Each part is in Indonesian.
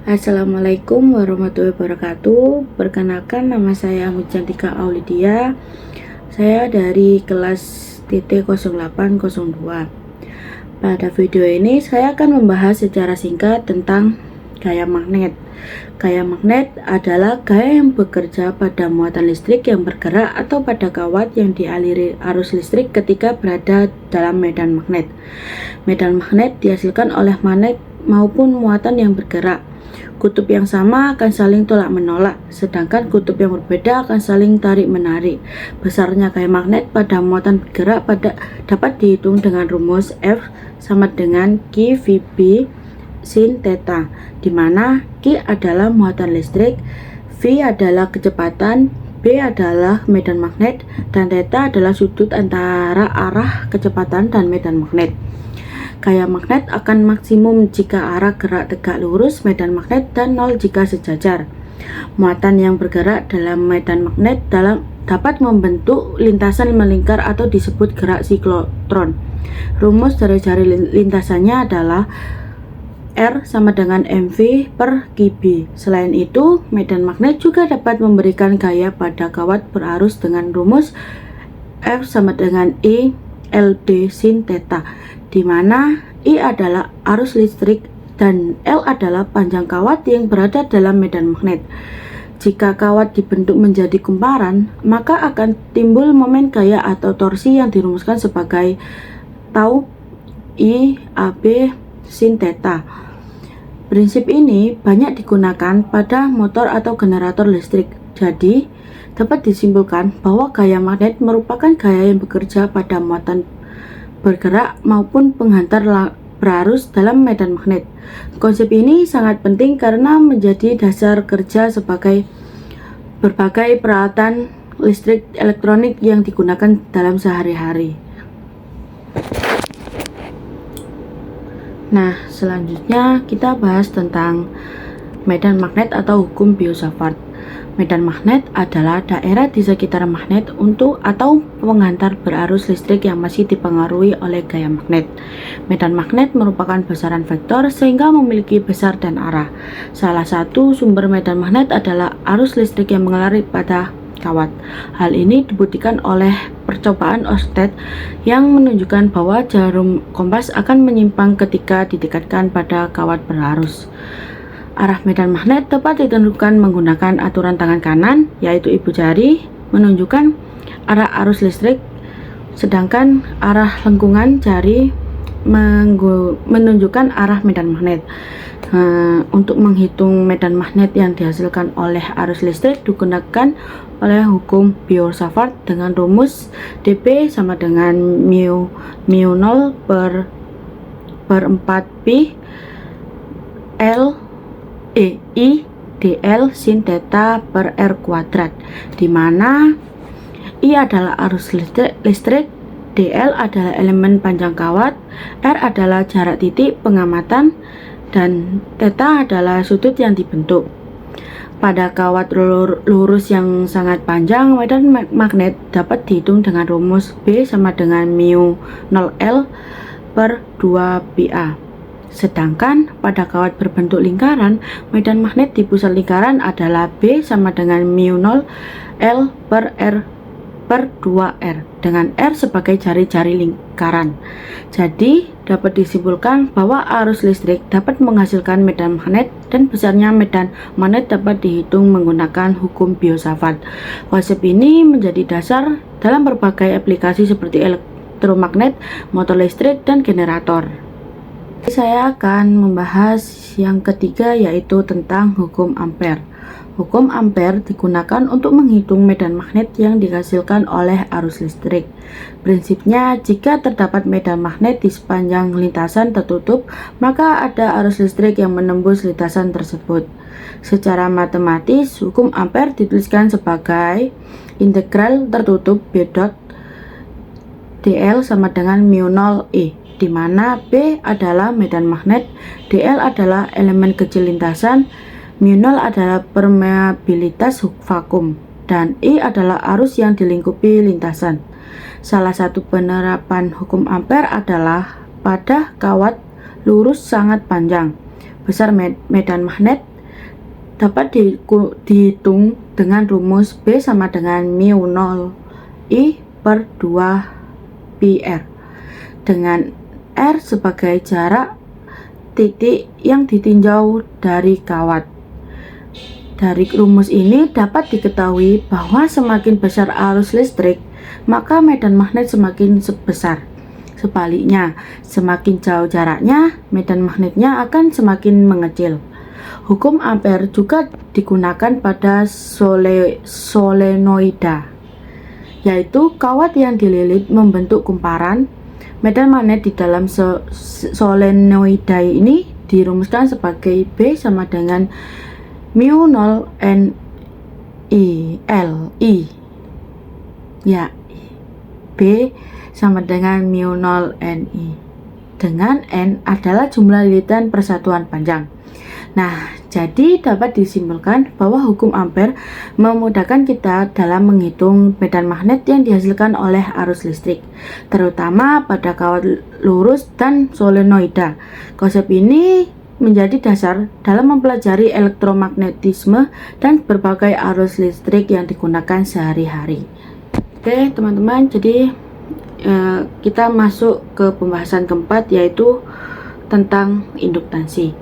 Assalamualaikum warahmatullahi wabarakatuh. Perkenalkan, nama saya Mujantika Aulidia. Saya dari kelas TT0802. Pada video ini saya akan membahas secara singkat tentang gaya magnet. Gaya magnet adalah gaya yang bekerja pada muatan listrik yang bergerak atau pada kawat yang dialiri arus listrik ketika berada dalam medan magnet. Medan magnet dihasilkan oleh magnet maupun muatan yang bergerak. Kutub yang sama akan saling tolak-menolak, sedangkan kutub yang berbeda akan saling tarik-menarik. Besarnya gaya magnet pada muatan bergerak dapat dihitung dengan rumus F sama dengan Q VB sin theta, di mana Q adalah muatan listrik, V adalah kecepatan, B adalah medan magnet, dan theta adalah sudut antara arah kecepatan dan medan magnet. Gaya magnet akan maksimum jika arah gerak tegak lurus medan magnet dan 0 jika sejajar. Muatan yang bergerak dalam medan magnet dapat membentuk lintasan melingkar atau disebut gerak siklotron. Rumus dari jari lintasannya adalah R sama dengan mv per kb. Selain itu, medan magnet juga dapat memberikan gaya pada kawat berarus dengan rumus F sama dengan E LD sin theta, di mana I adalah arus listrik dan L adalah panjang kawat yang berada dalam medan magnet. Jika kawat dibentuk menjadi kumparan, maka akan timbul momen gaya atau torsi yang dirumuskan sebagai tau I AB sin theta. Prinsip ini banyak digunakan pada motor atau generator listrik. Jadi, dapat disimpulkan bahwa gaya magnet merupakan gaya yang bekerja pada muatan bergerak maupun penghantar berarus dalam medan magnet. Konsep ini sangat penting karena menjadi dasar kerja sebagai berbagai peralatan listrik elektronik yang digunakan dalam sehari-hari. Nah, selanjutnya kita bahas tentang medan magnet atau hukum Biot-Savart. Medan magnet adalah daerah di sekitar magnet atau penghantar berarus listrik yang masih dipengaruhi oleh gaya magnet. Medan magnet merupakan besaran vektor sehingga memiliki besar dan arah. Salah satu sumber medan magnet adalah arus listrik yang mengalir pada kawat. Hal ini dibuktikan oleh percobaan Oersted yang menunjukkan bahwa jarum kompas akan menyimpang ketika didekatkan pada kawat berarus. Arah medan magnet dapat ditentukan menggunakan aturan tangan kanan, yaitu ibu jari menunjukkan arah arus listrik, sedangkan arah lengkungan jari menunjukkan arah medan magnet. Untuk menghitung medan magnet yang dihasilkan oleh arus listrik digunakan oleh hukum Biot-Savart dengan rumus dP sama dengan mu 0 per 4pi L I dl sin theta per R kuadrat, di mana I adalah arus listrik, dl adalah elemen panjang kawat, R adalah jarak titik pengamatan, dan theta adalah sudut yang dibentuk. Pada kawat lurus yang sangat panjang, medan magnet dapat dihitung dengan rumus B sama dengan mu 0L per 2PA. Sedangkan pada kawat berbentuk lingkaran, medan magnet di pusat lingkaran adalah B sama dengan mu 0 L per R per 2R, dengan R sebagai jari-jari lingkaran. Jadi, dapat disimpulkan bahwa arus listrik dapat menghasilkan medan magnet dan besarnya medan magnet dapat dihitung menggunakan hukum Biot-Savart. Konsep ini menjadi dasar dalam berbagai aplikasi seperti elektromagnet, motor listrik, dan generator. Saya akan membahas yang ketiga, yaitu tentang hukum Ampere. Hukum Ampere digunakan untuk menghitung medan magnet yang dihasilkan oleh arus listrik. Prinsipnya, jika terdapat medan magnet di sepanjang lintasan tertutup, maka ada arus listrik yang menembus lintasan tersebut. Secara matematis, hukum Ampere dituliskan sebagai integral tertutup B dot dl sama dengan mu 0 E, di mana B adalah medan magnet, dl adalah elemen kecil lintasan, mu 0 adalah permeabilitas vakum, dan I adalah arus yang dilingkupi lintasan. Salah satu penerapan hukum Ampere adalah pada kawat lurus sangat panjang. besar medan magnet dapat dihitung dengan rumus B sama dengan mu 0 I per 2 pi R, dengan R sebagai jarak titik yang ditinjau dari kawat. Dari rumus ini dapat diketahui bahwa semakin besar arus listrik, maka medan magnet semakin besar. Sebaliknya, semakin jauh jaraknya, medan magnetnya akan semakin mengecil. Hukum Ampere juga digunakan pada solenoida, yaitu kawat yang dililit membentuk kumparan. Medan magnet di dalam solenoida ini dirumuskan sebagai B sama dengan mu 0 N I L I. Ya, B sama dengan mu 0 Ni, dengan N adalah jumlah lilitan persatuan panjang. Nah, jadi dapat disimpulkan bahwa hukum Ampere memudahkan kita dalam menghitung medan magnet yang dihasilkan oleh arus listrik, terutama pada kawat lurus dan solenoida. Konsep ini menjadi dasar dalam mempelajari elektromagnetisme dan berbagai arus listrik yang digunakan sehari-hari. Oke teman-teman, jadi kita masuk ke pembahasan keempat, yaitu tentang induktansi.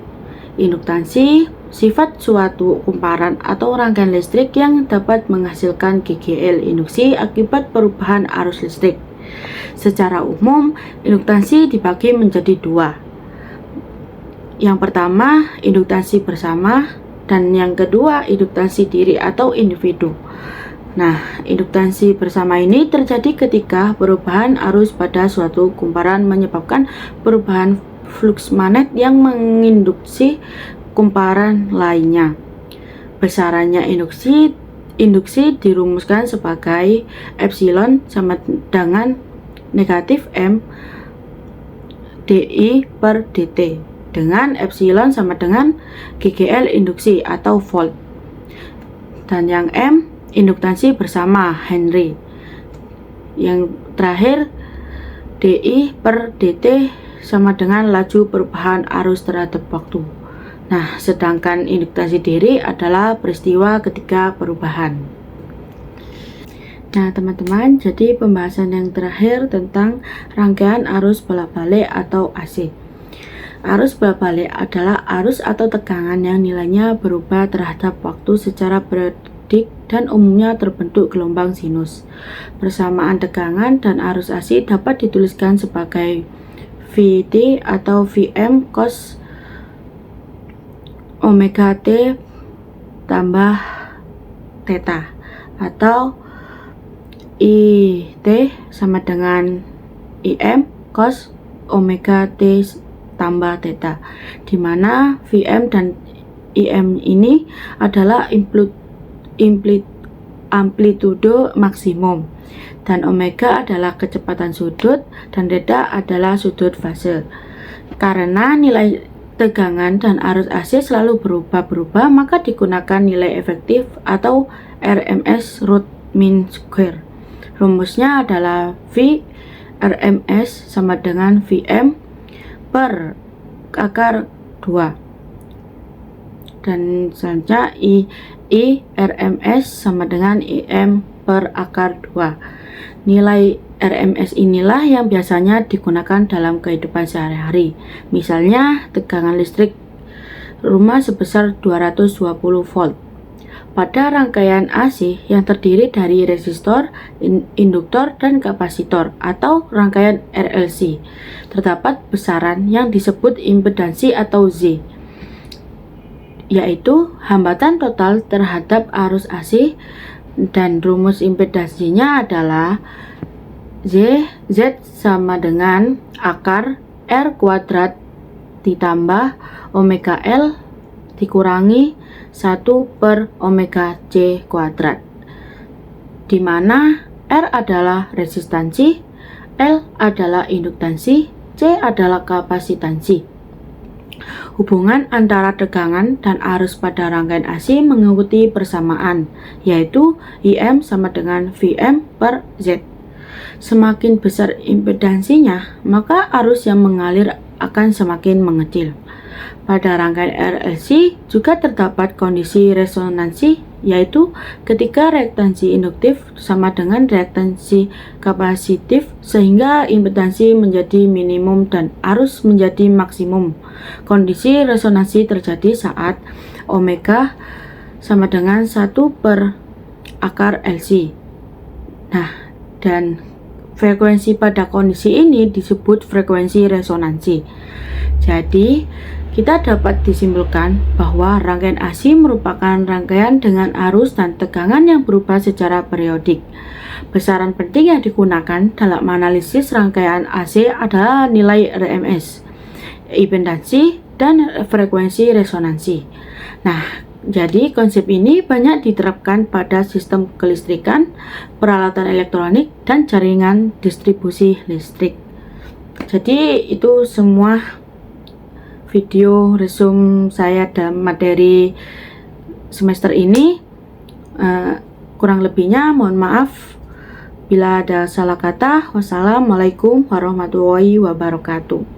Induktansi sifat suatu kumparan atau rangkaian listrik yang dapat menghasilkan GGL induksi akibat perubahan arus listrik. Secara umum, induktansi dibagi menjadi dua. Yang pertama, induktansi bersama, dan yang kedua, induktansi diri atau individu. Nah, induktansi bersama ini terjadi ketika perubahan arus pada suatu kumparan menyebabkan perubahan flux magnet yang menginduksi kumparan lainnya. Besarannya induksi dirumuskan sebagai epsilon sama dengan negatif M dI per dt, dengan epsilon sama dengan GGL induksi atau volt, dan yang M induktansi bersama Henry. Yang terakhir, dI per dt sama dengan laju perubahan arus terhadap waktu. Nah, sedangkan induktansi diri adalah peristiwa ketika perubahan. Nah teman-teman, jadi pembahasan yang terakhir tentang rangkaian arus bolak-balik atau AC. Arus bolak-balik adalah arus atau tegangan yang nilainya berubah terhadap waktu secara periodik dan umumnya terbentuk gelombang sinus. Persamaan tegangan dan arus AC dapat dituliskan sebagai Vt atau Vm cos omega t tambah theta, atau It sama dengan Im cos omega t tambah theta, dimana Vm dan Im ini adalah amplitudo maksimum, dan omega adalah kecepatan sudut, dan theta adalah sudut fase. Karena nilai tegangan dan arus AC selalu berubah-berubah, maka digunakan nilai efektif atau RMS root mean square. Rumusnya adalah V RMS sama dengan Vm per akar 2, dan selanjutnya I RMS sama dengan Im per akar 2. Nilai RMS inilah yang biasanya digunakan dalam kehidupan sehari-hari. Misalnya, tegangan listrik rumah sebesar 220 volt. Pada rangkaian AC yang terdiri dari resistor, induktor, dan kapasitor atau rangkaian RLC, terdapat besaran yang disebut impedansi atau Z, yaitu hambatan total terhadap arus AC, dan rumus impedansinya adalah Z sama dengan akar R kuadrat ditambah omega L dikurangi 1 per omega C kuadrat, di mana R adalah resistansi, L adalah induktansi, C adalah kapasitansi. Hubungan antara tegangan dan arus pada rangkaian AC mengikuti persamaan, yaitu Im sama dengan Vm per Z. Semakin besar impedansinya, maka arus yang mengalir akan semakin mengecil. Pada rangkaian RLC juga terdapat kondisi resonansi, yaitu ketika reaktansi induktif sama dengan reaktansi kapasitif sehingga impedansi menjadi minimum dan arus menjadi maksimum. Kondisi resonansi terjadi saat omega sama dengan 1/LC. Nah, dan frekuensi pada kondisi ini disebut frekuensi resonansi. Jadi, kita dapat disimpulkan bahwa rangkaian AC merupakan rangkaian dengan arus dan tegangan yang berubah secara periodik. Besaran penting yang digunakan dalam analisis rangkaian AC adalah nilai RMS, impedansi, dan frekuensi resonansi. Nah, jadi konsep ini banyak diterapkan pada sistem kelistrikan, peralatan elektronik, dan jaringan distribusi listrik. Jadi itu semua video resume saya dalam materi semester ini. Kurang lebihnya mohon maaf bila ada salah kata. Wassalamualaikum warahmatullahi wabarakatuh.